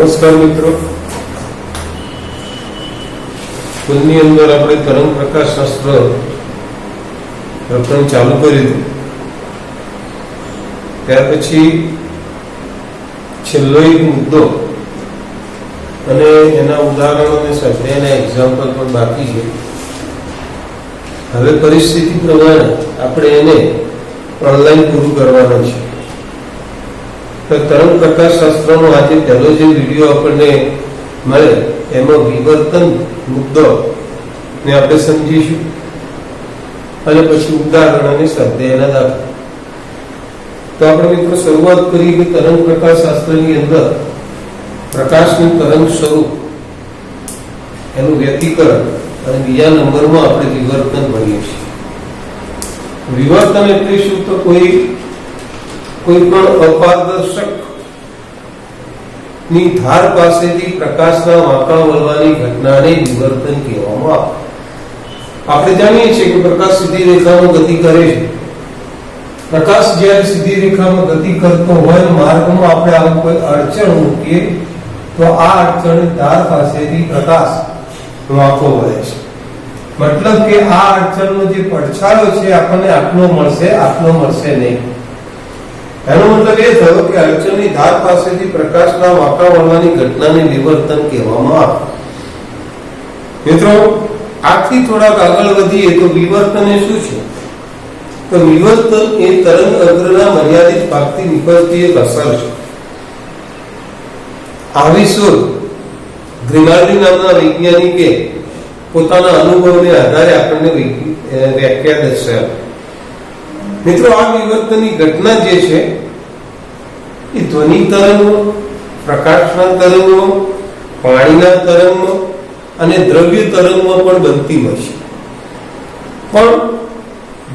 નમસ્કાર મિત્રો, સ્કૂલની અંદર આપણે તરંગ પ્રકાશ શાસ્ત્ર પ્રકરણ ચાલુ કર્યું હતું. ત્યાર પછી છેલ્લો એક મુદ્દો અને એના ઉદાહરણો અને સ્વાધ્યાયના એક્ઝામ્પલ પણ બાકી છે. હવે પરિસ્થિતિ પ્રમાણે આપણે એને ઓનલાઈન પૂરું કરવાનું છે. તરંગ પ્રકાશ શાસ્ત્રનો આજે પહેલો જે વિડીયો આપણને મળે એમાં વિવર્તન મુદ્દો ને આપણે સમજીશું અને પછી ઉદાહરણ અને સ્વાધ્યાયના દાખલા. તો આપણે મિત્રો શરૂઆત કરીએ કે તરંગ પ્રકાશ શાસ્ત્રની અંદર પ્રકાશનું તરંગ સ્વરૂપ, એનું વ્યક્તિકરણ અને બીજા નંબરમાં આપણે વિવર્તન ભણીએ છીએ. વિવર્તન એટલે શું? તો કોઈ પણ અપારદર્શક ની ધાર પાસેથી પ્રકાશના વાંકા વળવાની ઘટનાને વિવર્તન કહેવામાં આવે. આપણે જાણીએ છીએ કે પ્રકાશ સીધી રેખામાં ગતિ કરે છે. પ્રકાશ જ્યારે સીધી રેખામાં ગતિ કરતો હોય, માર્ગમાં આપણે આવું કોઈ અડચણ મૂકીએ તો આ અડચણની ધાર પાસેથી પ્રકાશ વાંકો વળે છે. મતલબ કે આ અડચણનો જે પડછાયો છે આપણને આટલો મળશે નહીં. એનો મતલબ એ થયો કે અડચણની ધાર પાસેથી પ્રકાશના વાંકા વળવાની ઘટનાને વિવર્તન કહેવામાં આવે. મિત્રો, આથી થોડાક આગળ વધીએ તો વિવર્તન એ શું છે? તો વિવર્તન એ તરંગ અગ્રના મર્યાદિત ભાગથી નીકળતી એક અસર છે. આવી શોધ ગ્રીમાલ્ડી નામના વૈજ્ઞાનિકે પોતાના અનુભવને આધારે આપણને વ્યાખ્યા દર્શાવી. મિત્રો, આ વિવર્તનની ઘટના જે છે એ ધ્વનિ તરંગો, પ્રકાશના તરંગો, પાણીના તરંગો અને દ્રવ્ય તરંગમાં પણ બનતી હોય છે. પણ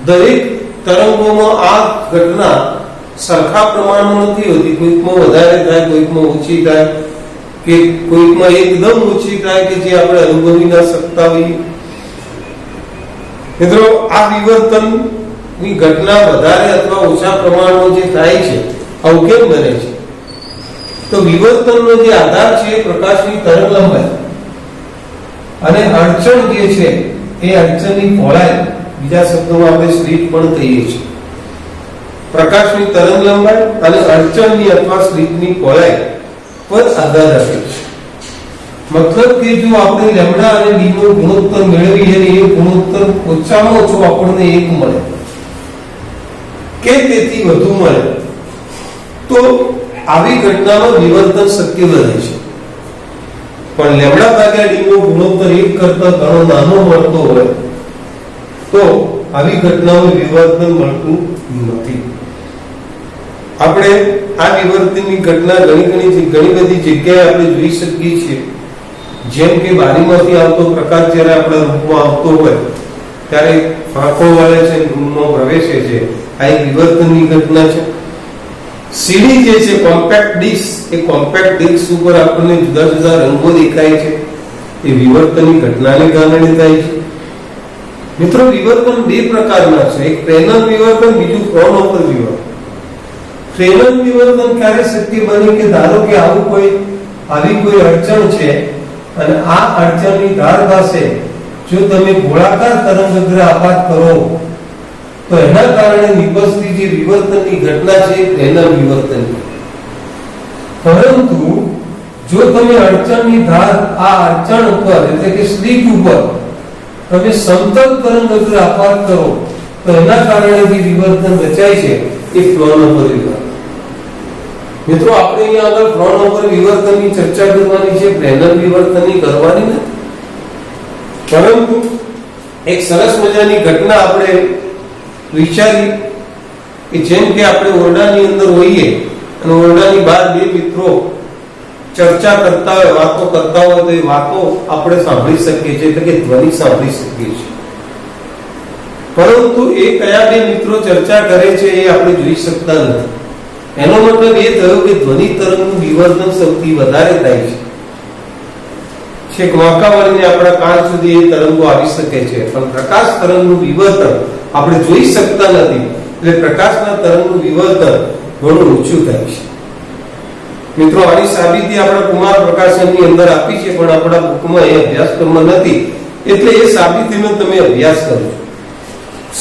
દરેક તરંગોમાં આ ઘટના સરખા પ્રમાણમાં નથી હોતી. કોઈકમાં વધારે થાય, કોઈકમાં ઓછી થાય, કે કોઈકમાં એકદમ ઓછી થાય કે જે આપણે અનુભવી ના શકતા હોઈએ. મિત્રો, આ વિવર્તન ની ઘટના વધારે અથવા ઓછા પ્રમાણમાં જે થાય છે, આવું કેમ બને છે? તો વિવર્તનનો જે આધાર છે એ પ્રકાશની તરંગ લંબાઈ અને અડચણ જે છે એ અડચણની પહોળાઈ, બીજા શબ્દોમાં આપણે સ્લિટ પણ કહીએ છીએ. પ્રકાશની તરંગ લંબાઈ અને અડચણની અથવા સ્લિટની પહોળાઈ પર આધાર રાખે છે. મતલબ કે જો આપણે લેમ્ડા અને ડી નો ગુણોત્તર મેળવીએ અને એ ગુણોત્તર ઓછામાં ઓછો આપણને 1 મળે કે તેથી વધુ મળે તો આવી ઘટનામાં વિવર્તન શક્ય બને છે. પણ લેમ્ડા ભાગ્યા ડી નો ગુણોત્તર 1 કરતા ઘણો નાનો મળતો હોય તો આવી ઘટનામાં વિવર્તન મળતું નથી. આપણે આ વિવર્તનની ઘટના ઘણી બધી જગ્યાએ આપણે જોઈ શકીએ છીએ. જેમ કે બારીમાંથી આવતો પ્રકાશ જ્યારે આપણા રૂમમાં આવતો હોય ત્યારે ફાંકો વળે છે, રૂમમાં પ્રવેશે છે. આ એક વિવર્તનની ઘટના છે. સીડી જે છે કોમ્પેક્ટ ડિસ્ક, એ કોમ્પેક્ટ ડિસ્ક ઉપર આપણને જુદા જુદા રંગો દેખાય છે. એ વિવર્તનની ઘટનાને કારણે થાય છે. મિત્રો, વિવર્તન બે પ્રકારના છે. એક પ્રેનલ વિવર્તન, બીજું ફ્રોન ઓવર વિવર્તન. પ્રેનલ વિવર્તન ક્યારે શક્ય બને કે ધારો કે આવી કોઈ અડચણ છે અને આ અડચણની ધાર પાસે જો તમે ગોળાકાર તરંગગ્ર આપાત કરો તો એના કારણે નિપજતી જે વિવર્તનની ઘટના છે એ પ્રેનલ વિવર્તન. પરંતુ જો તમે અડચણની ધાર આ અડચણ ઉપર એટલે કે સ્લિટ ઉપર તમે સમતલ તરંગગ્ર આપાત કરો તો એના કારણે જે વિવર્તન રચાય છે એ ફ્લોન ઉપર વિવર્તન. મિત્રો, આપણે અહીંયા આગળ ફ્લોન ઉપર વિવર્તનની ચર્ચા કરવાની છે, પ્રેનલ વિવર્તનની કરવાની નથી. પરંતુ એક સરસ મજાની ઘટના આપણે વિચારી કે જેમ કે આપણે ઓરડાની અંદર હોઈએ અને ઓરડાની બહાર બે મિત્રો ચર્ચા કરતા હોય, વાતો કરતા હોય તો એ વાતો આપણે સાંભળી શકીએ છીએ, એટલે કે ધ્વનિ સાંભળી શકીએ છીએ. પરંતુ એ કયા બે મિત્રો ચર્ચા કરે છે એ આપણે જોઈ શકતા નથી. એનો મતલબ એ થયો કે ધ્વનિ તરંગનું વિવર્તન સૌથી વધારે થાય છે. છેક વાંકા વળીને આપણા કાન સુધી એ તરંગો આવી શકે છે, પણ પ્રકાશ તરંગનું વિવર્તન આપણે જોઈ શકતા નથી. એટલે પ્રકાશના તરંગનું વિવર્તન ઘણું ઓછું થાય છે. મિત્રો આની સાબિતી આપણા કુમાર પ્રકાશનની અંદર આપી છે, પણ આપણા બુકમાં એ અભ્યાસક્રમમાં નથી, એટલે એ સાબિતીનો તમે અભ્યાસ કરો.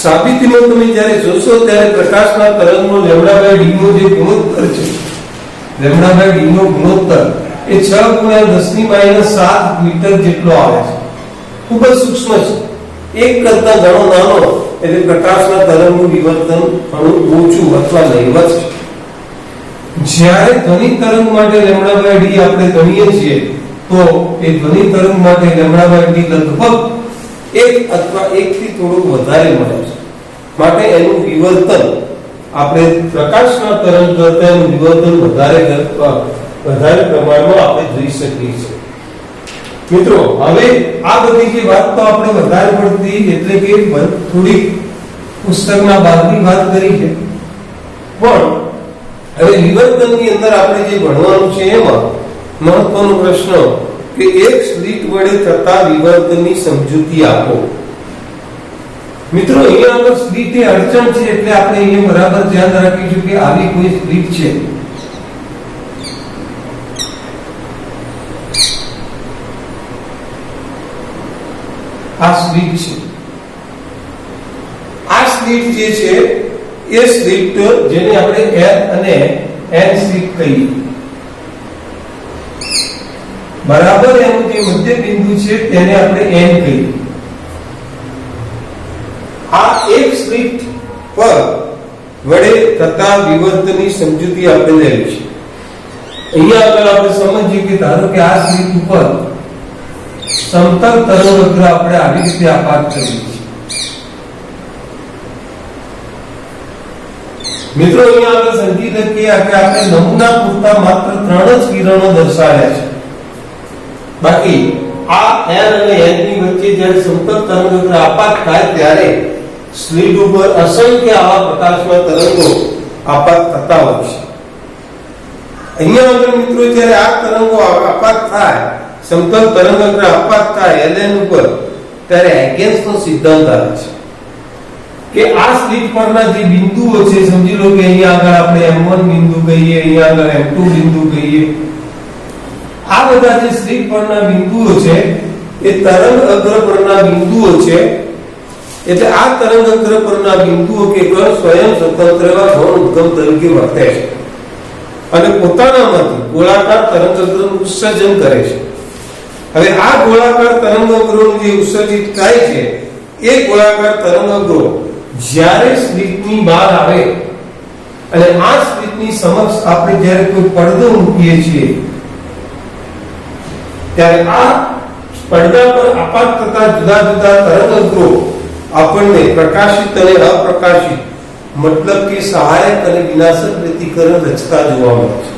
સાબિતીનો તમે જ્યારે જોશો ત્યારે પ્રકાશના તરંગનો λ/d નો જે ગુણોત્તર છે, λ/d નો ગુણોત્તર એ 6 × 10⁻⁷ મીટર જેટલો આવે છે. ખૂબ જ સૂક્ષ્મ છે, એક કરતા ઘણો નાનો, એટલે પ્રકાશના તરંગનું વિવર્તન ઘણું ઓછું અથવા નહિવત છે. જ્યારે ધ્વનિ તરંગ માટે λ/d આપણે ગણીએ છીએ તો એ ધ્વનિ તરંગ માટે λ/d લગભગ 1 અથવા 1 થી થોડું વધારે મળે છે. માટે એનું વિવર્તન આપણે પ્રકાશના તરંગ કરતા એનું વિવર્તન વધારે પ્રમાણમાં આપણે જોઈ શકીએ છીએ. મિત્રો હવે આ બધી જે વાત તો આપણે વધારે પડતી એટલે કે થોડી પુસ્તકના ભાગની વાત કરી છે, પણ હવે વિવર્તનની અંદર આપણે જે ભણવાનું છે એમાં મહત્વનો પ્રશ્ન કે એક સ્લિટ વડે થતા વિવર્તનની સમજૂતી આપો. મિત્રો અહીંયા આગળ સ્લિટ એ અડચણ છે, એટલે આપણે અહીંયા બરાબર ધ્યાન રાખીશું કે આવી કોઈ સ્લિટ છે. આ સ્લિટ છે. આ સ્લિટ જે છે એ સ્લિટ જેને આપણે L અને N સ્લિટ કહીએ, બરાબર એનું જે મધ્ય બિંદુ છે તેને આપણે N કહીએ. આ એક સ્લિટ પર વડે થતા વિવર્તનની સમજૂતી આપણે લેવી છે. અહીંયા આગળ આપણે સમજીએ કે ધારો કે આ સ્લિટ ઉપર સમતલ તરંગઅગ્ર આપણે આવી રીતે આપાત કરીએ છીએ. મિત્રો અહીંયા આગળ સમજી શકીએ કે આપણે નમૂના પૂરતા માત્ર 3 જ કિરણો દર્શાવ્યા છે. બાકી આ N અને N ની વચ્ચે જ્યારે સમતલ તરંગઅગ્ર આપાત થાય ત્યારે સ્લિટ ઉપર અસંખ્ય આવા પ્રકાશના તરંગો આપાત થતા હોય છે. અહીંયા આગળ મિત્રો જ્યારે આ તરંગો આપાત થાય, સમતલ તરંગઅગ્ર આપાત થાય Ln ઉપર, ત્યારે હાઇગેન્સનો સિદ્ધાંત આવે છે કે આ સ્લિટ પરના જે બિંદુઓ છે, સમજી લો કે અહીંયા આગળ આપણે M1 બિંદુ કહીએ, અહીંયા આગળ M2 બિંદુ કહીએ, આ બધા જે સ્લિટ પરના બિંદુઓ છે એ તરંગઅગ્ર પરના બિંદુઓ છે. એટલે આ તરંગઅગ્ર પરના બિંદુઓ કે કણ સ્વયં સ્વતંત્ર એવા ગૌણ ઉદ્ગમ તરીકે વર્તે છે અને પોતાનામાંથી ગોળાકાર તરંગઅગ્રનું ઉત્સર્જન કરે છે. હવે આ ગોળાકાર તરંગઅગ્રોનું જે ઉત્સર્જિત થાય છે એ ગોળાકાર તરંગઅગ્રો જ્યારે સ્લિટની બહાર આવે અને આ સ્લિટની સમક્ષ આપણે જ્યારે કોઈ પડદો મૂકીએ છીએ ત્યારે આ પડદા પર આપાત થતા જુદા જુદા તરંગઅગ્રો આપણને પ્રકાશિત અને અપ્રકાશિત, મતલબ કે સહાયક અને વિનાશક પ્રતિકરણ રચતા જોવા મળે છે.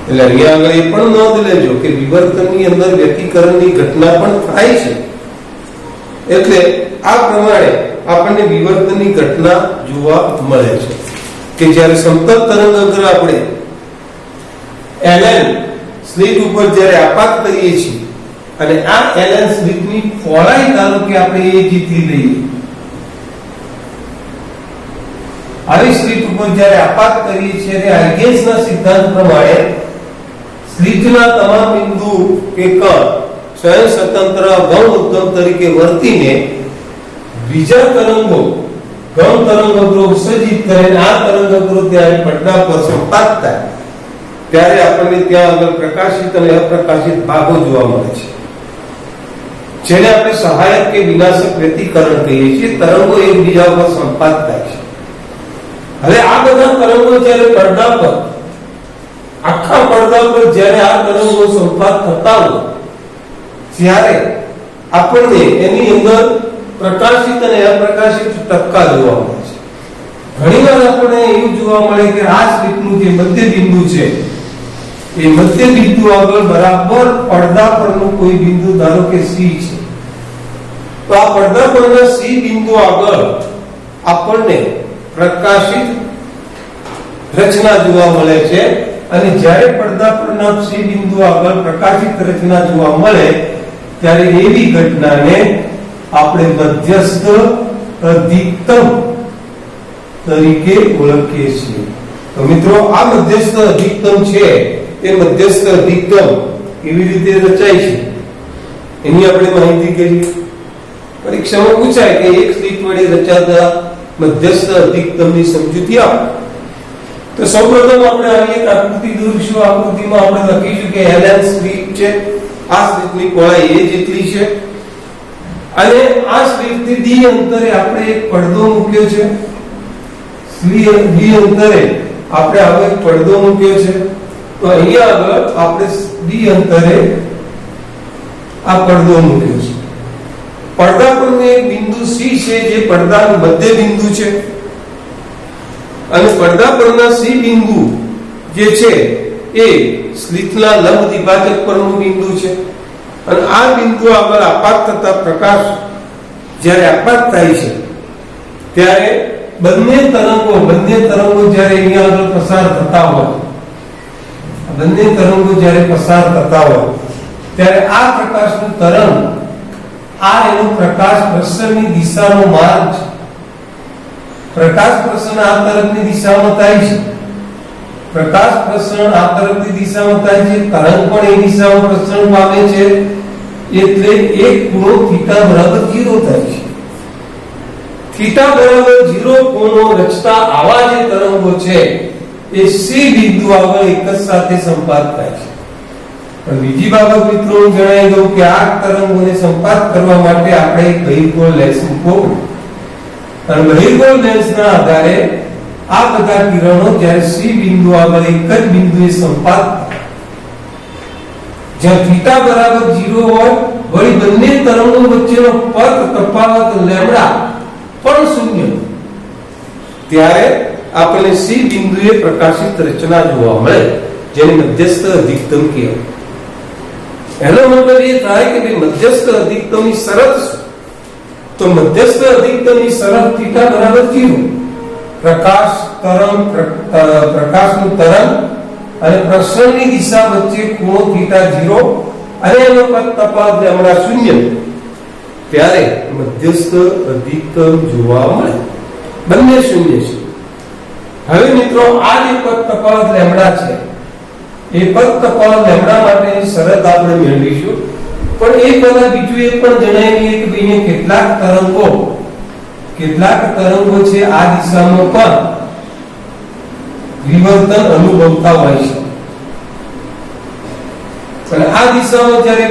એટલે અહીંયા આગળ એ પણ નોંધ લેજો કે વિવર્તનની અંદર વ્યતિકરણની ઘટના પણ થાય છે. એટલે આ પ્રમાણે આપણને વિવર્તનની ઘટના જોવા મળે છે કે જ્યારે સમતલ તરંગઅગ્ર આપણે Ln સ્લિટ ઉપર જ્યારે આપાત કરીએ છીએ અને આ Ln સ્લિટની પહોળાઈ ધારો કે આપણે a જીતી લઈએ, આવી સ્લિટ ઉપર જ્યારે આપાત કરીએ છીએ અને હાઇગેન્સના સિદ્ધાંત પ્રમાણે સ્લિટના તમામ બિંદુ કે કણ સ્વયં સ્વતંત્ર ગૌણ ઉદ્ગમ તરીકે વર્તીને બીજા તરંગો ગૌણ તરંગઅગ્રો ઉત્સર્જિત કરે, આ તરંગઅગ્રો ત્યારે પડદા પર સંપાત થાય ત્યારે આપણને ત્યાં આગળ પ્રકાશિત અને અપ્રકાશિત ભાગો જોવા મળે છે, જેને આપણે સહાયક કે વિનાશક વ્યતિકરણ કહીએ છીએ. તરંગો એકબીજા ઉપર સંપાત થાય છે. હવે આ બધા તરંગો જ્યારે પડદા પર, આખા પડદા પર જ્યારે આ તરંગો સંપાત થતા હોય ત્યારે આપણને એની અંદર પ્રકાશિત અને અપ્રકાશિત ટપકા જોવા મળે છે. ઘણીવાર આપણને એવું જોવા મળે કે આ સ્લિટનું જે મધ્ય બિંદુ છે એ મધ્ય બિંદુ આગળ બરાબર પડદા પરનું કોઈ બિંદુ ધારો કે C છે, તો આ પડદા પરના C બિંદુ આગળ આપણને પ્રકાશિત રચના જોવા મળે છે. અને જ્યારે પડદા પરના C બિંદુ આગળ પ્રકાશિત રચના જોવા મળે ત્યારે એવી ઘટનાને આપણે મધ્યસ્થ અધિકતમ તરીકે ઓળખીએ છીએ. તો મિત્રો આ મધ્યસ્થ અધિકતમ છે એ મધ્યસ્થ અધિકતમ કેવી રીતે રચાય છે એની આપણે માહિતી કરી. પરીક્ષામાં પૂછાય કે એક સ્લિટ વડે રચાતા મધ્યસ્થ અધિકતમની સમજૂતી આપો. તો સૌપ્રથમ આપણે આવી એક આકૃતિ દોરીશું. આકૃતિમાં આપણે લખીશું કે ln સ્લિટ છે, આ સ્લિટની પહોળાઈ a જેટલી છે અને આ સ્લિટથી d અંતરે આપણે એક પડદો મૂક્યો છે. d અંતરે આપણે હવે એક પડદો મૂક્યો છે. તો અહીંયા આગળ આપણે d અંતરે આ પડદો મૂક્યો છે. પડદા પરનું એક બિંદુ C છે જે પડદાનું મધ્ય બિંદુ છે અને પડદા પરના C બિંદુ જે છે એ સ્લિટના લંબ દ્વિભાજક પરનું બિંદુ છે અને આ બિંદુ આગળ આપાત થતા પ્રકાશ જ્યારે આપાત થાય છે ત્યારે બંને તરંગો જ્યારે અહીંયા આગળ પસાર થતા હોય, બંને તરંગો જ્યારે પસાર થતા હોય ત્યારે આ પ્રકાશનું તરંગ આ એનો પ્રકાશ પ્રસરણની દિશાનો માર્ગ છે. પ્રકાશ પ્રસરણ આ તરફની દિશામાં થાય છે, પ્રકાશ પ્રસરણ આ તરફની દિશામાં થાય છે, તરંગ પણ એ દિશામાં પ્રસરણ પામે છે એટલે એક ખૂણો θ બરાબર 0 થાય છે. θ બરાબર 0 ખૂણો રચતા આવા જે તરંગો છે એ C બિંદુ આગળ એક જ સાથે સંપાત થાય છે. પણ બીજી બાબત મિત્રો હું જણાવી દઉં કે આ તરંગોને સંપાત કરવા માટે આપણે એક બહિર્ગોળ લેન્સ મૂકવો અને બહિર્ગોળ લેન્સના આધારે આ બધા કિરણો જ્યારે C બિંદુ આગળ એક જ બિંદુએ સંપાત જ્યાં θ બરાબર 0 હોય વળી બંને તરંગો વચ્ચેનો પથ તફાવત લેમ્ડા પણ શૂન્ય ત્યારે આપણને C બિંદુએ પ્રકાશિત રચના જોવા મળે જેને મધ્યસ્થ અધિકતમ કહેવાય. એનો મતલબ એ થાય કે મધ્યસ્થ અધિકતમની શરત શું? તો મધ્યસ્થ અધિકતમની શરત θ બરાબર 0, પ્રકાશનું તરંગ અને પ્રસરણની દિશા વચ્ચે ખૂણો θ 0 અને એનો પથ તફાવત લેમ્ડા શૂન્ય ત્યારે મધ્યસ્થ અધિકતમ જોવા મળે. બંને શૂન્ય છે. હવે મિત્રો આ જે પથ તફાવત લેમ્ડા છે એ પથ તફાવત લેમ્ડા માટેની શરત આપણે મેળવીશું. પણ એ પહેલા બીજું એ પણ જણાવી દઈએ કે અહીંયા કેટલાક તરંગો છે આ દિશામાં પણ વિવર્તન અનુભવતા હોય છે અને આ દિશામાં જ્યારે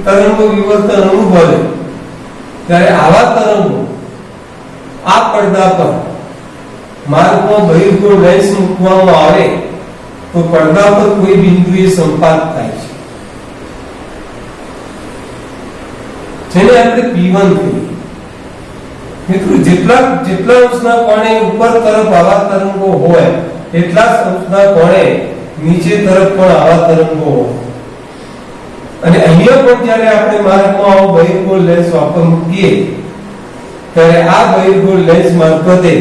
તરંગો વિવર્તન અનુભવે ત્યારે આવા તરંગો આ પડદા પર માર્ગમાં બહિર્ગોળ લેન્સ મૂકવામાં આવે તો પડદા પર કોઈ બિંદુએ સંપાત થાય છે જેને આપણે P1 કહીએ. મિત્રો જેટલા અંશના કોણે ઉપર તરફ આવા તરંગો હોય એટલા જ અંશના કોણે નીચે તરફ પણ આવા તરંગો હોય અને અહીંયા પણ જ્યારે આપણે માર્ગમાં આવો બહિર્ગોળ લેન્સ મૂકીએ ત્યારે આ બહિર્ગોળ લેન્સ મારફતે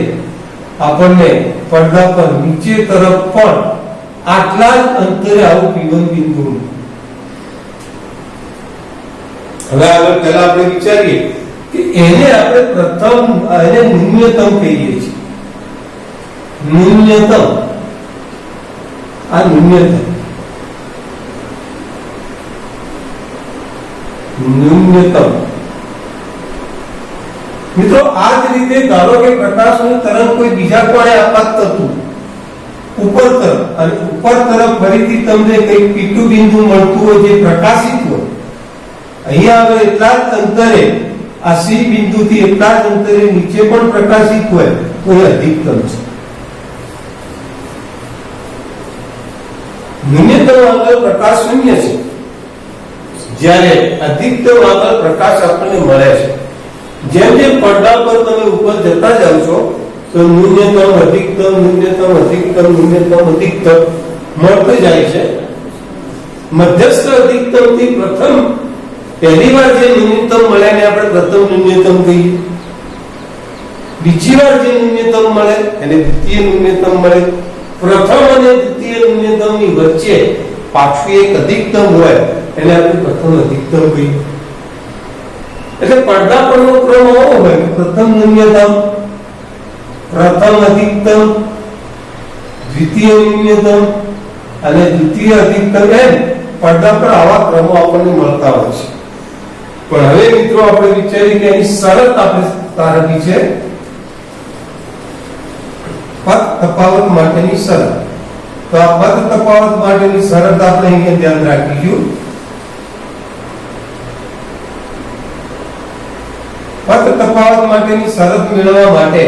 આપણને પડદા પર નીચે તરફ પણ આટલા જ અંતરે આવું P1 બિંદુ. હવે આગળ પહેલા આપણે વિચારીએ કે એને આપણે પ્રથમ ન્યૂનતમ કહીએ છીએ. ન્યૂનતમ મિત્રો આ જ રીતે ધારો કે પ્રકાશનું તરંગ કોઈ બીજા કોણે આપાત થતું ઉપર તરફ અને ઉપર તરફ ફરીથી તમને કંઈક P2 બિંદુ મળતું હોય જે પ્રકાશિત હોય. અહીંયા આગળ એટલા જ અંતરે આ C બિંદુથી એટલા જ અંતરે નીચે પણ પ્રકાશિત હોય તો એ અધિકતમ છે. ન્યૂનતમ આગળ પ્રકાશ શૂન્ય છે જ્યારે અધિકતમ આગળ પ્રકાશ આપણને મળે છે. જેમ જેમ પડદા પર તમે ઉપર જતા જાવ છો તો ન્યૂનતમ અધિકતમ મળતું જાય છે. મધ્યસ્થ અધિકતમ થી પ્રથમ પહેલી વાર જે ન્યૂનતમ મળે ને આપણે પ્રથમ ન્યૂનતમ કહીએ. બીજી વાર જે ન્યૂનતમ મળે એને દ્વિતીય ન્યૂનતમ મળે. પ્રથમ અને દ્વિતીય ન્યૂનતમની વચ્ચે પાછું એક અધિકતમ હોય એને આપણે પ્રથમ અધિકતમ કહીએ. એટલે પડદા પરનો ક્રમ આવો હોય કે પ્રથમ ન્યૂનતમ, પ્રથમ અધિકતમ, દ્વિતીય ન્યૂનતમ અને દ્વિતીય અધિકતમ n પડદા પર આવા ક્રમો આપણને મળતા હોય છે. પણ હવે મિત્રો આપણે વિચારીએ કે એની શરત આપણે તારવી છે પદ તફાવત માટેની શરત. તો આ પદ તફાવત માટેની શરત આપણે અહીંયા ધ્યાન રાખીશું. પદ તફાવત માટેની શરત મેળવવા માટે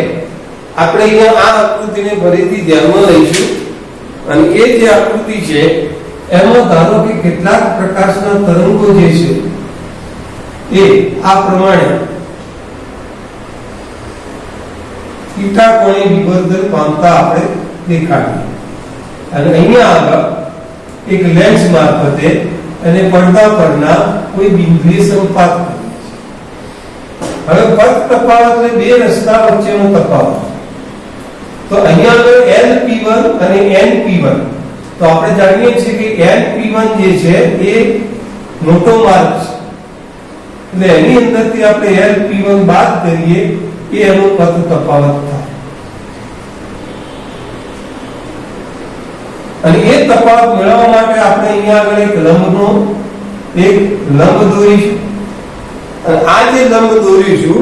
આપણે અહીંયા આ આકૃતિને ફરીથી ધ્યાનમાં લઈશું. અને એ જે આકૃતિ છે એમાં ધારો કે કેટલાક પ્રકાશના તરંગો જે છે એ આ પ્રમાણે થીટા કોણે વિવર્તન પામતા આપણે દેખાડીએ. અને અહીંયા આગળ એક લેન્સ મારફતે અને પડદા પરના કોઈ બિંદુએ સંપાત કરીએ. હવે પદ તફાવત એટલે બે રસ્તા વચ્ચેનો તફાવત. તો અહીંયા આગળ LP1 અને NP1, તો આપણે જાણીએ છીએ કે LP1 જે છે એ મોટો માર્ગ છે, એટલે એની અંદરથી આપણે LP1 બાદ કરીએ એ એનો પદ તફાવત થાય. અને એ તફાવત મેળવવા માટે આપણે અહીંયા આગળ એક લંબ દોરીશું. અને આ જે લંબ દોરીશું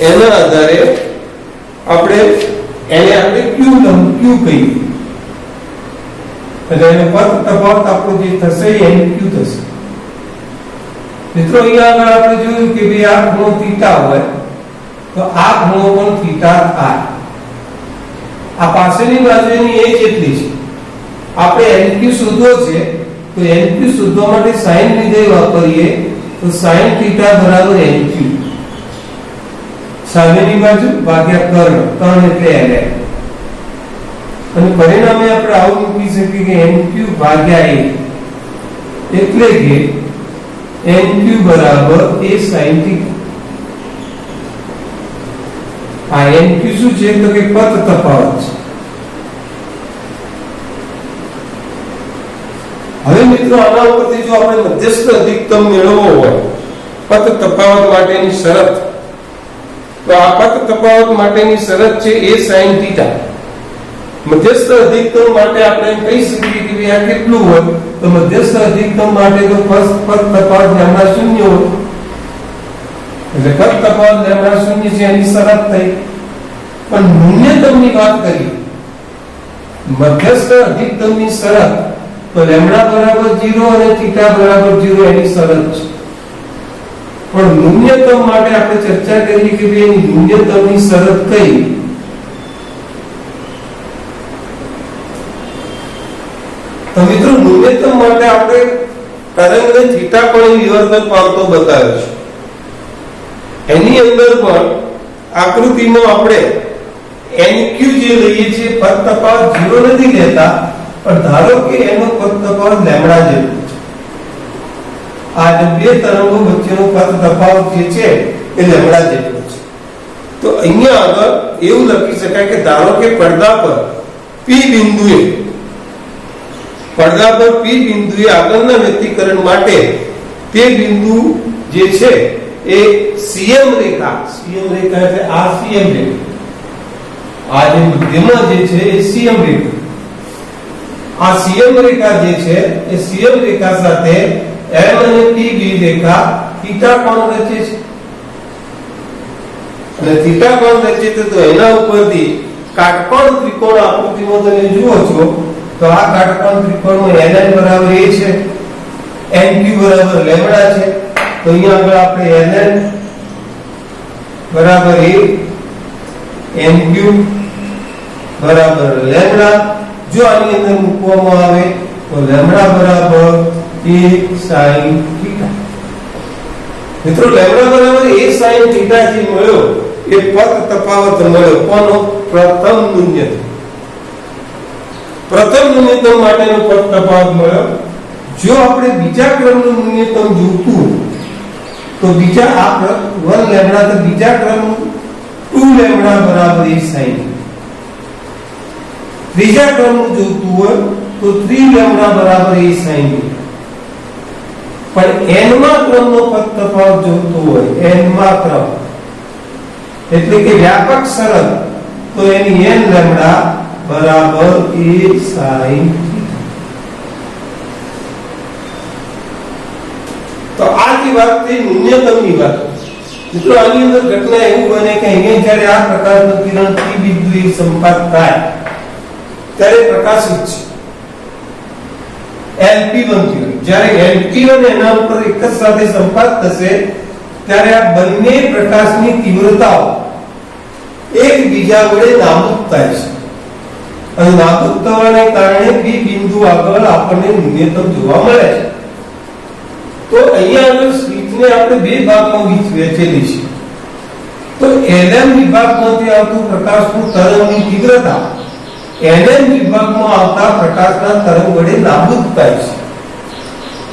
એના આધારે આપણે Q લંબ Q કહીએ. એટલે એનો પદ તફાવત આપણો જે થશે એ NQ થશે. મિત્રો અહીંયા આગળ આપણે જોયું કે ભાઈ આ ખૂણો થીટા હોય તો આ ખૂણો પણ થીટા થાય. આ પાછળની બાજુની એ જેટલી છે. આપણે NQ શોધવો છે તો NQ શોધવા માટે sin વિધેય વાપરીએ તો sin થીટા બરાબર NQ. સામેની બાજુ ભાગ્યા કર્ણ એટલે ln. અને પરિણામે આપણે આવું મૂકી શકીએ કે NQ ભાગ્યા a એટલે કે NQ બરાબર a sin થીટા. આ NQ શું છે તો કે પદ તફાવત છે. હવે મિત્રો આના ઉપરથી જો આપણે મધ્યસ્થ અધિકતમ મેળવવો હોય પદ તફાવત માટેની શરત, તો આ પદ તફાવત માટેની શરત છે a sin થીટા. મધ્યસ્થ અધિકતમ માટે આપણે કહી શકીએ કે આ કેટલું હોય તો મધ્યસ્થ અધિકતમ માટે તો પદ તફાવત લેમ્ડા શૂન્ય હોય, એટલે પદ તફાવત લેમ્ડા શૂન્ય છે એની શરત થઈ. પણ ન્યૂનતમની વાત કરીએ મધ્યસ્થ અધિકતમની શરત તો લેમ્ડા બરાબર 0 અને થીટા બરાબર 0 એની શરત છે. પણ ન્યૂનતમ માટે આપણે ચર્ચા કરીએ કે ભાઈ એની ન્યૂનતમની શરત કઈ. તો મિત્રો ન્યૂનતમ માટે આપણે તરંગને થીટા કોણે વિવર્તન પામતો બતાવ્યો છે. એની અંદર પણ આકૃતિમાં આપણે NQ જે લઈએ છીએ પદ તફાવત 0 નથી લેતા, પણ ધારો કે એનો પદ તફાવત લેમ્ડા જેટલો છે. આ જે બે તરંગો વચ્ચેનો પદ તફાવત જે છે એ લેમ્ડા જેટલો છે. તો અહીંયા આગળ એવું લખી શકાય કે ધારો કે પડદા પર P બિંદુએ આગળના વ્યક્તિકરણ માટે તે બિંદુ જે છે એ CM રેખા એટલે આ CM રેખા, આ જે મધ્યમાં જે છે એ CM રેખા, આ CM રેખા જે છે એ CM રેખા સાથે M અને PB રેખા થીટા કોણ રચે છે. અને થીટા કોણ રચે તો એના ઉપરથી કાટકોણ ત્રિકોણ આકૃતિમાં તમે જુઓ છો તો આ કાટકોણ ત્રિકોણમાં ln બરાબર a છે, NQ બરાબર લેમ્ડા છે. તો અહીંયા આગળ આપણે ln બરાબર a, NQ બરાબર લેમ્ડા જો આની અંદર મૂકવામાં આવે તો લેમ્ડા બરાબર a sin થીટા. મિત્રો લેમ્ડા બરાબર a sin થીટા જે મળ્યો એ પદ તફાવત મળ્યો કોનો? પ્રથમ ન્યૂનતમ માટેનો પદ તફાવત મળ્યો. જો આપણે બીજા ક્રમનું ન્યૂનતમ જોતું તો બીજા આ 1 લેમ્ડા તો બીજા ક્રમનું 2 લેમ્ડા બરાબર a sin. ત્રીજા ક્રમનું જોતું હોય તો 3 લેમ્ડા બરાબર a sin. પણ n માં ક્રમનો પદ તફાવત જોતો હોય n માં ક્રમ એટલે કે વ્યાપક શરત તો એની n લેમ્ડા બરાબર a sin. તો આ જે વાત થઈ ન્યૂનતમની વાત. મિત્રો આની અંદર ઘટના એવું બને કે અહીંયા જ્યારે આ પ્રકારનું કિરણ P બિંદુએ સંપાત થાય ત્યારે પ્રકાશિત છે LP1 કિરણ. જ્યારે LP1 એના ઉપર એક જ સાથે સંપાત થશે ત્યારે આ બંને પ્રકાશની તીવ્રતાઓ એકબીજા વડે નાબૂદ થાય છે અને નાબૂદ થવાને કારણે P બિંદુ આગળ આપણને ન્યૂનતમ જોવા મળે છે. તો અહીંયા આગળ સ્લિટને આપણે બે ભાગમાં વહેંચેલી છે. તો LM વિભાગમાંથી આવતું પ્રકાશનું તરંગની તીવ્રતા NM વિભાગમાં આવતા પ્રકાશના તરંગ વડે નાબૂદ થાય છે.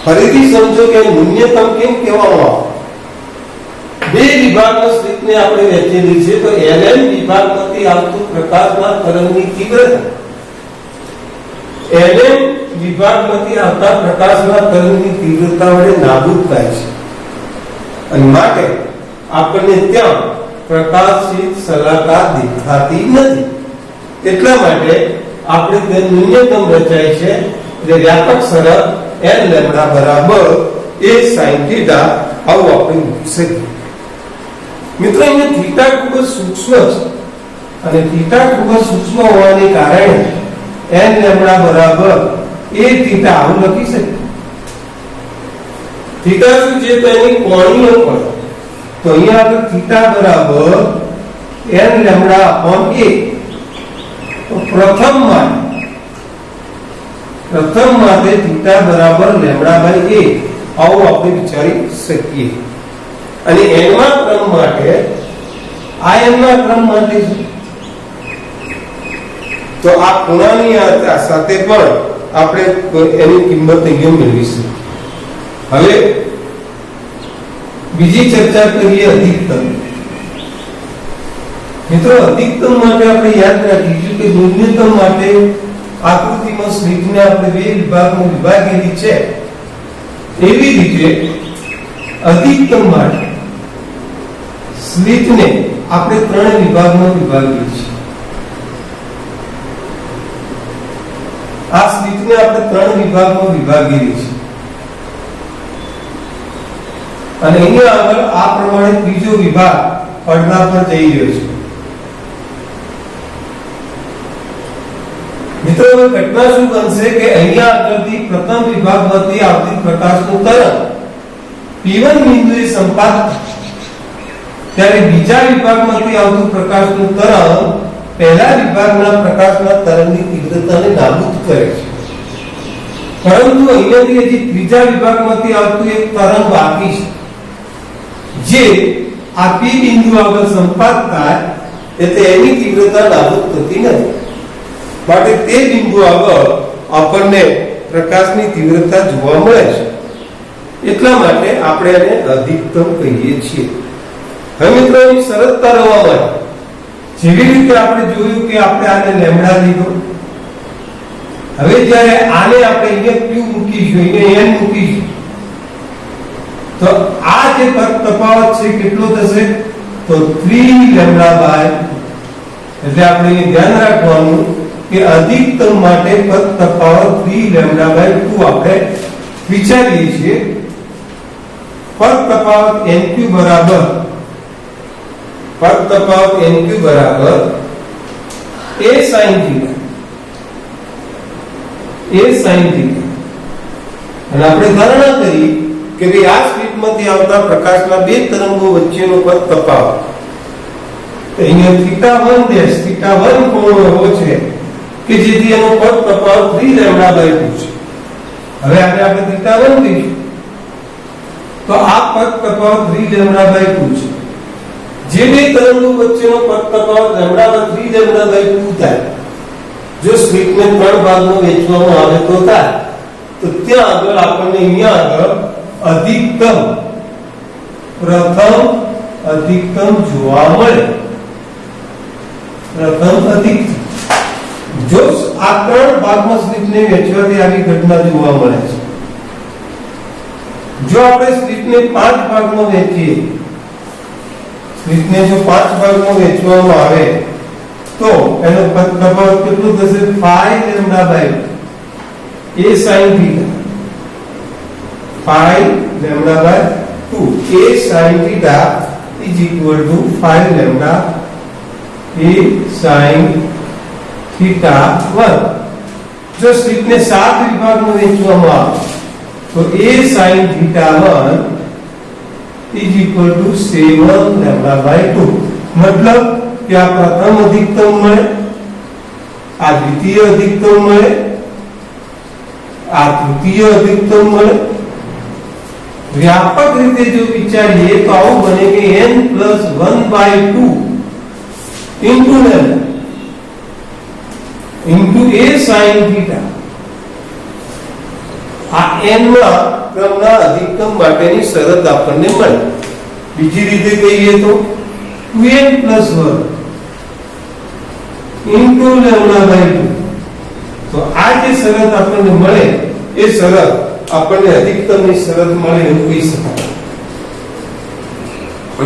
ફરીથી સમજો કે ન્યૂનતમ કેમ કહેવામાં આવે. બે વિભાગમાં સ્લિટને આપણે વહેંચેલી છે. તો LM વિભાગમાંથી આવતું પ્રકાશના તરંગની તીવ્રતા NM વિભાગમાંથી આવતા પ્રકાશના તરંગની તીવ્રતા વડે નાબૂદ થાય છે અને માટે આપણને ત્યાં પ્રકાશિત શલાકા દેખાતી નથી. એટલા માટે આપણે તે ન્યૂનતમ રચાય છે એટલે વ્યાપક શરત n લેમ્બડા બરાબર a sin θ આવું આપણે મૂકી શકીએ. મિત્રો અહીંયા થીટા ખૂબ જ સૂક્ષ્મ છે અને થીટા ખૂબ જ સૂક્ષ્મ હોવાને કારણે n લેમ્બડા બરાબર a θ આવું લખી શકીએ. થીટા શું છે તો એની કોણીય પદ. તો અહીંયા આપણે થીટા બરાબર n લેમ્બડા અપોન a. તો પ્રથમ માટે થીટા બરાબર લેમ્બડા બાય a આવું આપણે વિચારી શકીએ. અને n માં ક્રમ માટે આ n માં ક્રમ માટે છે. તો આ ખૂણાની સાથે પણ આપણે એની કિંમત અહીંયા મેળવીશું. હવે બીજી ચર્ચા કરીએ અધિકતમ. મિત્રો અધિકતમ માટે આપણે યાદ રાખીશું કે ન્યૂનતમ માટે આકૃતિમાં સ્લિટને આપણે બે વિભાગમાં વિભાગેલી છે. એવી રીતે અધિકતમ માટે સ્લિટને આપણે ત્રણ વિભાગમાં વિભાગીએ છીએ. આ સ્લિટને આપણે ત્રણ વિભાગમાં વિભાગેલી છે અને અહીંયા આગળ આ પ્રમાણે ત્રીજો વિભાગ પડદા પર જઈ રહ્યો છે. મિત્રો ઘટના શું બનશે કે અહીંયા આગળથી પ્રથમ વિભાગમાંથી આવતી પ્રકાશનું તરંગ P1 બિંદુએ સંપાત ત્યારે બીજા વિભાગમાંથી આવતું પ્રકાશનું તરંગ પહેલા વિભાગના પ્રકાશના તરંગની તીવ્રતાને નાબૂદ કરે છે. પરંતુ અહીંયાથી હજી ત્રીજા વિભાગમાંથી આવતું એક તરંગ બાકી છે જે આ P બિંદુ આગળ સંપાત થાય એટલે એની તીવ્રતા નાબૂદ થતી નથી. માટે તે બિંદુ આગળ આપણને પ્રકાશની તીવ્રતા જોવા મળે છે. એટલા માટે આપણે એને અધિકતમ કહીએ છીએ. હવે મિત્રો એની સરળતા રહેવા માટે જેવી રીતે આપણે જોયું કે આપણે આને લેમ્બડા લીધો. હવે જ્યારે આને આપણે અહીંયા q મૂકીશું, અહીંયા n મૂકીશું તો આ જે તફાવત છે કેટલો થશે તો 3 લેમ્બડા બાય. એટલે આપણે ધ્યાન રાખવાનું કે અધિકતમ માટે પદ તફાવત 3 લેમ્બડા બાય 2 આપણે વિચારીએ છીએ. પદ તફાવત nq બરાબર a sin θ. અને આપણે ધારણા કરી કે ભાઈ આ સ્લિટમાંથી આવતા પ્રકાશના બે તરંગો વચ્ચેનો પદ તફાવત અહીંયા θ1 કોણ એવો છે કે જેથી એનો પદ તફાવત 3 લેમ્બડા બાય 2 છે. હવે આને આપણે θ1 લઈશું તો આ પદ તફાવત 3 લેમ્બડા બાય 2 છે. જે બે તરંગો વચ્ચેનો પદ તફાવત લેમ્બડા બાય 3 લેમ્બડા બાય 2 થાય જો સ્લિટને ત્રણ ભાગમાં વહેંચવામાં આવે તો થાય. તો ત્યાં આગળ આપણને અહીંયા આગળ પ્રથમ અધિકતમ જોવા મળે. પ્રથમ અધિકતમ જો આ ત્રણ ભાગમાં સ્લિટને વહેંચવાથી આવી ઘટના જોવા મળે છે. જો આપણે સ્લિટને 5 ભાગમાં વહેંચીએ, સ્લિટને જો 5 ભાગમાં વહેંચવામાં આવે તો એનો તફાવત કેટલો થશે 5 lambda by a sin θ. 5 lambda by 2. A sin theta is equal to 5 lambda A sin theta 1. जो स्लिट ने 7 विभाग में वહેંચવામાં આવે તો A sin theta 1 is equal to 7 lambda by 2. मतलब कि आ प्रथम अधिकतम મળે, आ द्वितीय अधिकतम મળે, आ तृतीय अधिकतम મળે. व्यापक रीते जो विचारिए तो आવું बने कि n plus 1/2 into lambda into A sin theta. આ n માં ક્રમના અધિકતમ માટેની શરત આપણને મળે. બીજી રીતે કહીએ તો 2n plus 1 into lambda by 2. તો આ જે શરત આપણને મળે એ શરત આપણને અધિકતમની શરત મળે એવું કહી શકાય.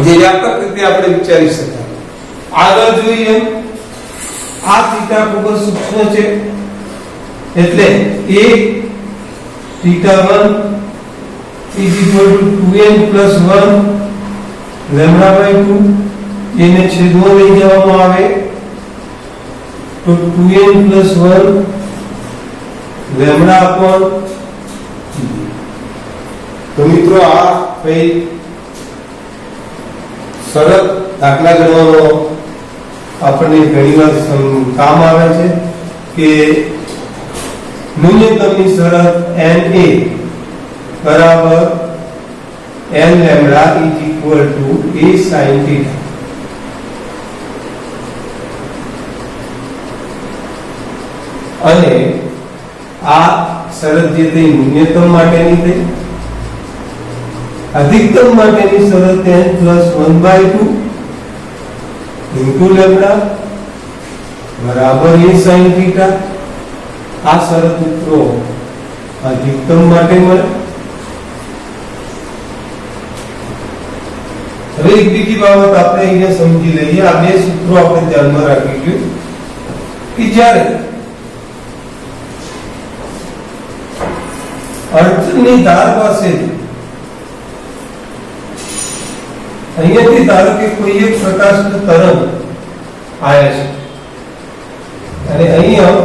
જે વ્યાપક રીતે આપણે વિચારી શકાય. આગળ જોઈએ, આ થીટા ખૂબ જ સૂક્ષ્મ છે એટલે a theta 1 is equal to 2n plus 1 lambda by 2. એને છેદમાં લઈ જવામાં આવે તો 2n plus 1 lambda upon. તો મિત્રો આ કઈ સરળ દાખલા ગણવાનો આપણને ઘણીવાર કામ આવે છે કે ન્યૂનતમની શરત NA બરાબર n lambda is equal to A sin theta. અને આ શરત જે થઈ ન્યૂનતમ માટેની થઈ, अधिकतम माटेनी शरत n plus 1/2 into lambda बराबर A sin theta. आ शरत મિત્રો अधिकतम માટે મળે. હવે એક બીજી બાબત આપણે અહીંયા સમજી લઈએ. આ બે સૂત્રો આપણે ધ્યાનમાં રાખીશું કે જ્યારે અડચણની ધાર પાસે અહીંયાથી ધારો કે કોઈ એક પ્રકાશનું તરંગ આવે છે અને અહીંયા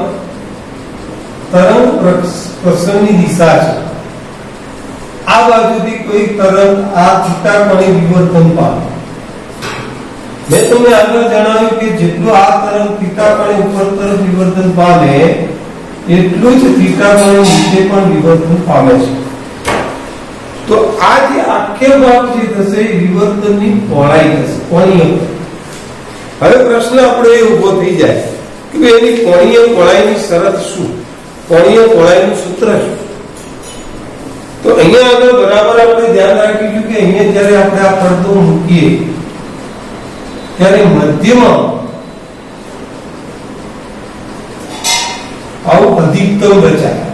તરંગ પ્રસરણની દિશા છે. આ બાજુથી કોઈ તરંગ આ થીટા કોણે વિવર્તન પામે. મેં તમને આગળ જણાવ્યું કે જેટલું આ તરંગ થીટા કોણે ઉપર તરફ વિવર્તન પામે એટલું જ થીટા કોણે નીચે પણ વિવર્તન પામે છે. તો આ જે આખે ભાગ જે થશે એ વિવર્તનની પહોળાઈ થશે, કોણીય. હવે પ્રશ્ન આપણે એ ઊભો થઈ જાય કે એની કોણીય પહોળાઈની શરત શું, કોણીય પહોળાઈનું સૂત્ર શું. તો અહીંયા આગળ બરાબર આપણે ધ્યાન રાખીશું કે અહીંયા જ્યારે આપણે આ પડદો મૂકીએ ત્યારે મધ્યમાં આવું અધિકતમ રચાય,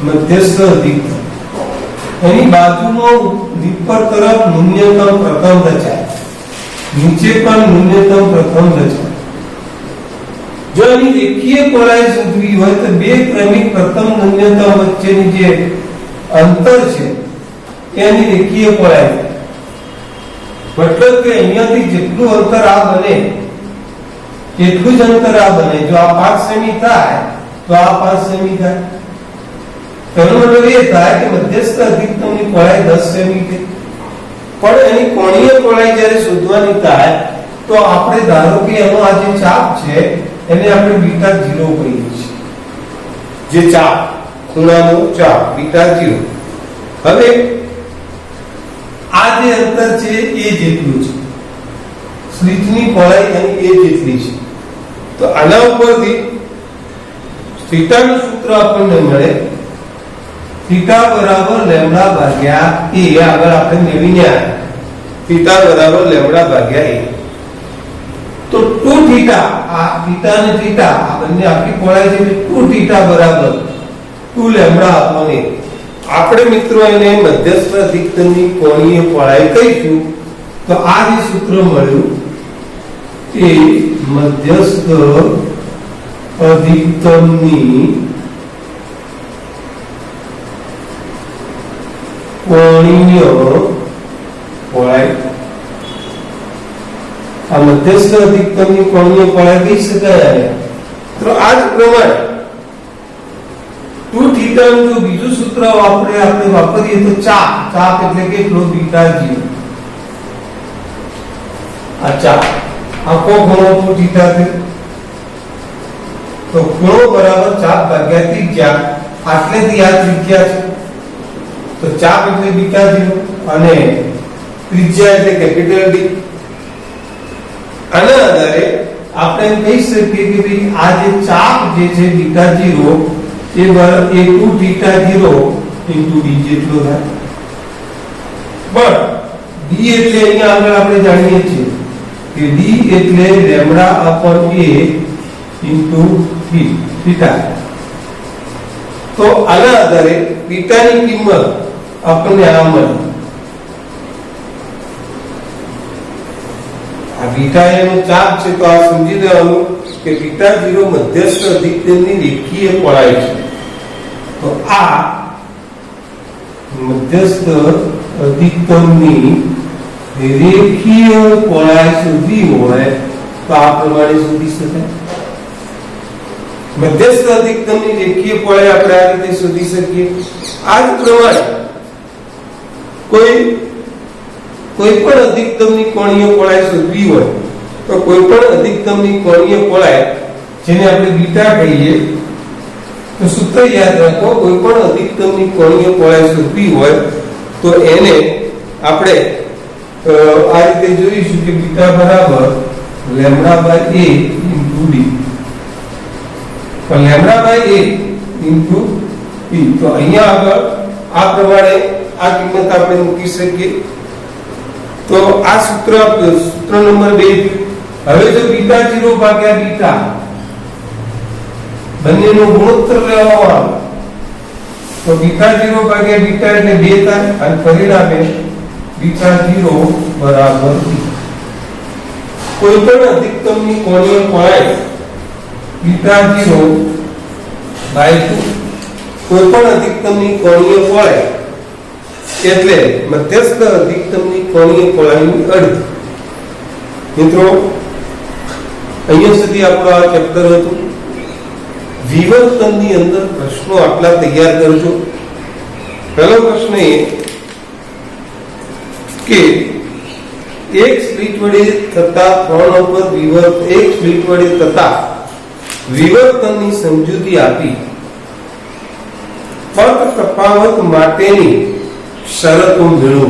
મધ્યસ્થ અધિકતમ. એની બાજુમાં ઉપર તરફ ન્યૂનતમ પ્રથમ રચાય, નીચે પણ ન્યૂનતમ પ્રથમ રચાય. જો એની રેખીય પહોળાઈ શોધવી હોય તો બે ક્રમિક પ્રથમ ન્યૂનતમ વચ્ચેની જે અંતર છે એની રેખીય પહોળાઈ. મતલબ કે અહીંયાથી જેટલું અંતર આ બને એટલું જ અંતર આ બને. જો આ 5 સેમી થાય તો આ 5 સેમી થાય. તેનો મતલબ એ થાય કે મધ્યસ્થ અધિકતમની પહોળાઈ 10 સેમી છે. પણ એની કોણીય પહોળાઈ જ્યારે શોધવાની થાય તો આપણે ધારો કે એનો આ જે ચાપ છે એને આપણે બીટા 0 કહીએ છીએ. જે ચાપ, ખૂણાનો ચાપ બીટા 0. હવે આ જે અંતર છે એ જેટલું છે, સ્લિટની પહોળાઈ એની એ જેટલી છે. તો આના ઉપરથી થીટાનું સૂત્ર આપણને મળે થીટા બરાબર લેમ્બડા ભાગ્યા a. આગળ આપણે મેળવીને આવ્યા થીટા બરાબર લેમ્બડા ભાગ્યા a. તો 2 થીટા, આ થીટા અને થીટા આ બંને આખી પહોળાઈ છે એટલે 2 થીટા બરાબર 2 લેમ્બડા upon a. આપણે મિત્રો એને મધ્યસ્થ અધિકતમની કોણીય પહોળાઈ કહીશું. તો આ જે સૂત્ર મળ્યું એ મધ્યસ્થ અધિકતમની કોણીય પહોળાઈ, આ મધ્યસ્થ અધિકતમની કોણીય પહોળાઈ કહી શકાય. તો આ જ પ્રમાણે 2θ નું જો બીજું સૂત્ર આપણે વાપરીએ તો ચાપ એટલે કેટલો? બીટા 0. આ ચાપ આખો ખૂણો 2θ છે, તો ખૂણો બરાબર ચાપ ભાગ્યા ત્રિજ્યા, આટલેથી આ ત્રિજ્યા છે, તો ચાપ એટલે બીટા 0 અને ત્રિજ્યા એટલે કેપિટલ D. આના આધારે આપણે એમ કહી શકીએ કે ભાઈ આ જે ચાપ જે છે બીટા 0 એ 2θ0 into d જેટલો થાય. પણ d એટલે અહીંયા આગળ આપણે જાણીએ છીએ કે d એટલે λ/a into b થીટા. તો આના આધારે બીટાની કિંમત આપણને આ મળે. આ બીટા એનો ચાપ છે, તો આ સમજી લેવાનું કે બીટા 0 મધ્યસ્થ અધિકતમની રેખીય પહોળાઈ છે. તો આ મધ્યસ્થ અધિકતમની રેખીય પહોળાઈ શોધવી હોય તો આ પ્રમાણે શોધી શકાય. મધ્યસ્થ અધિકતમની રેખીય પહોળાઈ આપણે આ રીતે શોધી શકીએ. આ જ પ્રમાણે કોઈ પણ અધિકતમની કોણીય પહોળાઈ શોધવી હોય તો કોઈ પણ અધિકતમની કોણીય પહોળાઈ જેને આપણે બીટા કહીએ, તો સૂત્ર યાદ રાખો. કોઈ પણ અધિકતમની કોણીય પહોળાઈ શોધવી હોય તો એને આપણે આ રીતે જોઈશું કે બીટા બરાબર λ/a into d. તો λ/a into d. તો અહીંયા આગળ આ પ્રમાણે આ કિંમત આપણે મૂકી શકીએ. તો આ સૂત્ર નંબર 2. હવે જો બીટા 0 ભાગ્યા બીટા બંનેનો ગુણોત્તર લેવામાં આવે તો બીટા 0 ભાગ્યા બીટા એટલે 2 થાય અને પરિણામે બીટા 0 બરાબર b. કોઈ પણ અધિકતમની કોણીય પહોળાઈ બીટા 0/2. કોઈ પણ અધિકતમની કોણીય પહોળાઈ એટલે મધ્યસ્થ અધિકતમની કોણીય પહોળાઈની અડધી. મિત્રો અહીંયા સુધી આપણો આ ચેપ્ટર હતું. વિવર્તનની અંદર પ્રશ્નો આટલા તૈયાર કરજો. પહેલો પ્રશ્ન એ કે એક સ્લિટ વડે થતા 3 ઉપર એક સ્લિટ વડે થતા વિવર્તનની સમજૂતી આપી પથ તફાવત માટેની શરતો મેળવો.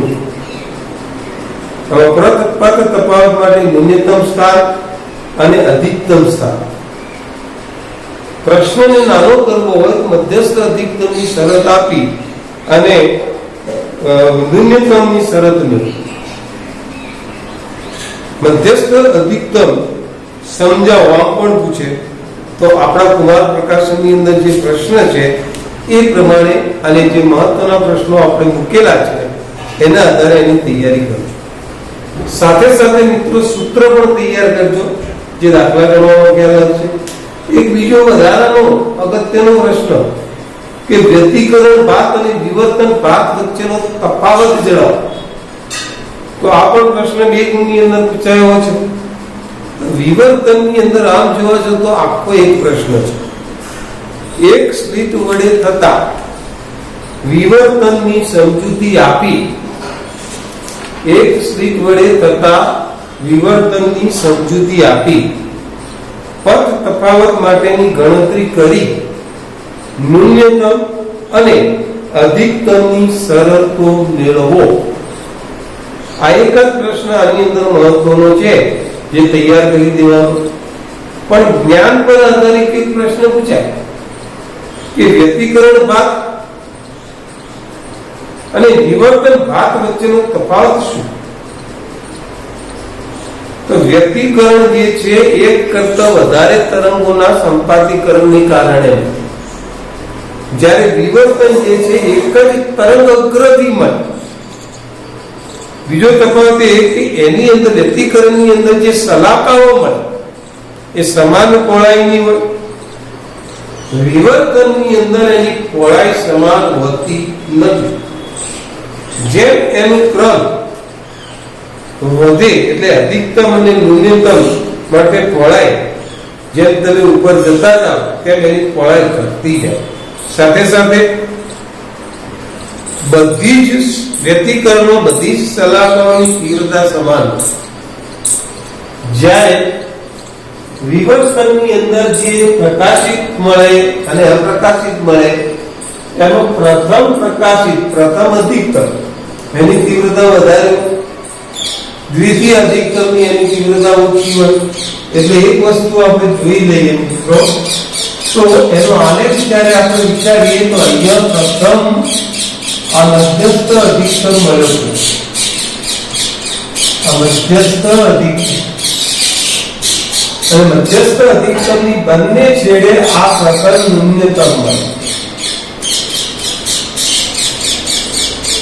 હવે પથ તફાવત માટે ન્યૂનતમ સ્થાન અને અધિકતમ સ્થાન. પ્રશ્નને નાનો કરવો હોય તો મધ્યસ્થ અધિકતમની શરત આપી અને ન્યૂનતમની શરત મેળવી. મધ્યસ્થ અધિકતમ સમજાવવા પણ પૂછે તો આપણા કુમાર પ્રકાશનની અંદર જે પ્રશ્ન છે એ પ્રમાણે અને જે મહત્વના પ્રશ્નો આપણે મૂકેલા છે એના આધારે એની તૈયારી કરજો. સાથે સાથે મિત્રો સૂત્ર પણ તૈયાર કરજો જે દાખલા ગણવામાં ખ્યાલ છે. એક બીજો વધારાનો અગત્યનો પ્રશ્ન કે વ્યતિકરણ ભાત અને વિવર્તન ભાત વચ્ચેનો તફાવત જણાવો. તો આ પણ પ્રશ્ન 2 ગુણની અંદર પૂછાયો છે. વિવર્તનની અંદર આમ જોવા જાવ તો આખો એક પ્રશ્ન છે. એક સ્લિટ વડે થતા વિવર્તનની સમજૂતી આપી એક સ્લિટ વડે થતા વિવર્તનની સમજૂતી આપી પથ તફાવત માટેની ગણતરી કરી ન્યૂનતમ અને અધિકતમની શરતો મેળવો. આ એક જ પ્રશ્ન આની અંદર મહત્વનો છે જે તૈયાર કરી દેવાનો. પણ જ્ઞાન પર આધારિત એક પ્રશ્ન પૂછાય કે વ્યતિકરણ ભાત અને વિવર્તન ભાત વચ્ચેનો તફાવત શું? તો વ્યતિકરણ જે છે એક કરતા વધારે તરંગોના સંપાતીકરણને કારણે, જ્યારે વિવર્તન જે છે એક જ તરંગ અગ્રથી મળે. બીજો તફાવત એ કે એની અંદર વ્યતિકરણની અંદર જે શલાકાઓ મળે એ સમાન પહોળાઈની હોય. વિવર્તનની અંદર એની પહોળાઈ સમાન હોતી નથી. જેમ એનું ક્રમ વધે એટલે અધિકતમ અને ન્યૂનતમ માટે પહોળાઈ જેમ તમે ઉપર જતા જાઓ તેમ એની પહોળાઈ ઘટતી જાય. સાથે સાથે બધી જ વ્યતિકરણો, બધી જ સલાહની તીવ્રતા સમાન. જ્યારે વિવર્તનની અંદર જે પ્રકાશિત મળે અને અપ્રકાશિત મળે એમાં પ્રથમ પ્રકાશિત, પ્રથમ અધિકતમ એની તીવ્રતા વધારે, દ્વિતીય અધિકતમની એની તીવ્રતા ઓછી હોય. એટલે એક વસ્તુ આપણે જોઈ લઈએ મિત્રો, તો એનો આલેખ જ્યારે આપણે વિચારીએ તો અહીંયા પ્રથમ આ મધ્યસ્થ અધિકતમ મળ્યો છે. આ મધ્યસ્થ અધિકતમ અને મધ્યસ્થ અધિકતમની બંને છેડે આ પ્રકર ન્યૂનતમ મળે.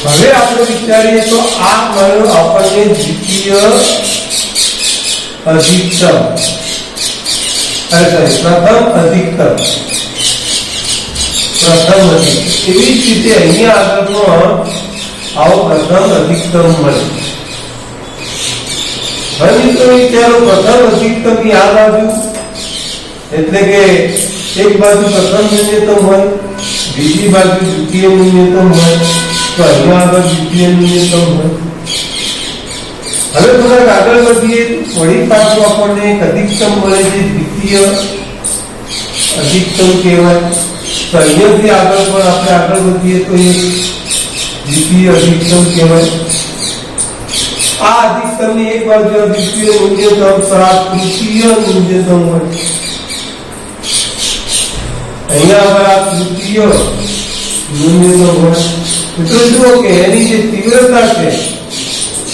હવે આપણે વિચારીએ તો આ મળ્યો આપણને દ્વિતીય અધિકતમ, પ્રથમ અધિકતમ, એવી જ રીતે અહીંયા આગળનો આવો પ્રથમ અધિકતમ મળે. હવે મિત્રો વિચારો, પ્રથમ અધિકતમની આ બાજુ એટલે કે એક બાજુ પ્રથમ ન્યૂનતમ હોય, બીજી બાજુ દ્વિતીય ન્યૂનતમ હોય, તો અહીંયા આગળ દ્વિતીય ન્યૂનતમ હોય. હવે થોડાક આગળ વધીએ, વળી પાછું આપણને એક અધિકતમ મળે છે, દ્વિતીય અધિકતમ કહેવાય. તો અહીંયાથી આગળ પણ આપણે આગળ વધીએ તો એક દ્વિતીય અધિકતમ કહેવાય. આ અધિકતમની એક બાજુ દ્વિતીય ન્યૂનતમ, તૃતીય ન્યૂનતમ હોય. અહીંયા આગળ આ તૃતીય ન્યૂનતમ હોય. મિત્રો જુઓ કે એની જે તીવ્રતા છે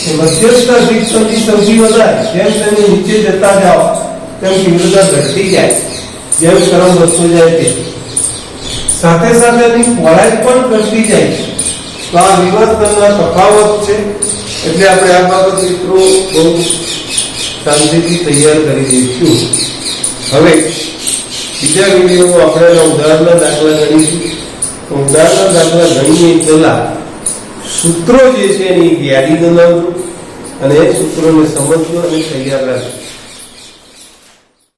એ મધ્યસ્થ અધિકતમથી સૌથી વધારે. જેમ તમે નીચે જતા જાઓ તેમ તીવ્રતા ઘટતી જાય, જેમ ક્રમ વધતો જાય તે. સાથે સાથે એની પહોળાઈ પણ ઘટતી જાય છે. તો આ વિવર્તનના તફાવત છે. એટલે આપણે આ બાબત મિત્રો બહુ શાંતિથી તૈયાર કરી દઈશું. હવે બીજા વિડીયોમાં આપણે ઉદાહરણના દાખલા ગણીશું. તો ઉદાહરણના દાખલા ગણીએ પહેલા સૂત્રો જે છે એની યાદી બનાવજો અને એ સૂત્રોને સમજજો અને તૈયાર રાખજો.